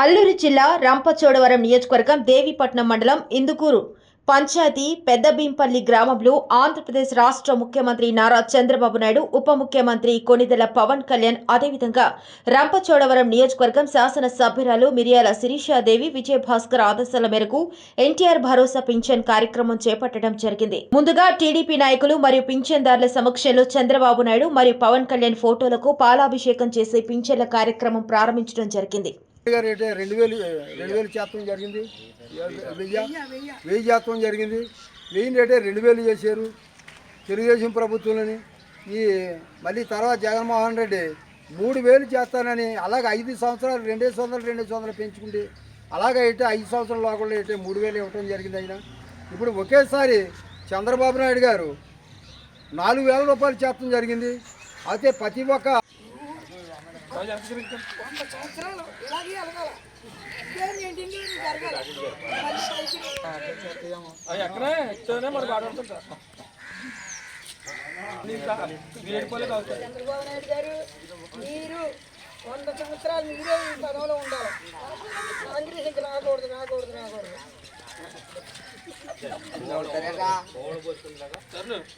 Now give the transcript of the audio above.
అల్లూరు జిల్లా రంపచోడవరం నియోజకవర్గం దేవీపట్నం మండలం ఇందుకూరు పంచాయతీ పెద్దభీంపల్లి గ్రామంలో ఆంధ్రప్రదేశ్ రాష్ట్ర ముఖ్యమంత్రి నారా చంద్రబాబు నాయుడు, ఉప ముఖ్యమంత్రి కొణిదెల పవన్ కళ్యాణ్, అదేవిధంగా రంపచోడవరం నియోజకవర్గం శాసన సభ్యురాలు మిరియాల శిరీషాదేవి విజయభాస్కర్ ఆదేశాల మేరకు ఎన్టీఆర్ భరోసా పింఛన్ కార్యక్రమం చేపట్టడం జరిగింది. ముందుగా టీడీపీ నాయకులు మరియు పింఛన్దారుల సమక్షంలో చంద్రబాబు నాయుడు మరియు పవన్ కళ్యాణ్ ఫోటోలకు పాలాభిషేకం చేసి పింఛన్ల కార్యక్రమం ప్రారంభించడం జరిగింది. 2000 చేతం జరిగింది, 1000 చేతం జరిగింది, 1000 రేటే 2000 చేశారు తెలుగుదేశం ప్రభుత్వంలోని. ఈ మళ్ళీ తర్వాత జగన్మోహన్ రెడ్డి 3000 చేస్తానని అలాగే 5 సంవత్సరాలు 200 పెంచుకుంటే అలాగే అయితే 5 సంవత్సరాల లోపల అయితే 3000 ఇవ్వటం జరిగింది. అయినా ఇప్పుడు ఒకేసారి చంద్రబాబు నాయుడు గారు 4000 రూపాయలు చేతం జరిగింది. అయితే ప్రతి ఒక్క చంద్రబాబు నాయుడు గారు మీరు 100 సంవత్సరాలు మీరే ఈ పదవిలో ఉండాలి. కాంగ్రెస్ ఇంకా రాకూడదు.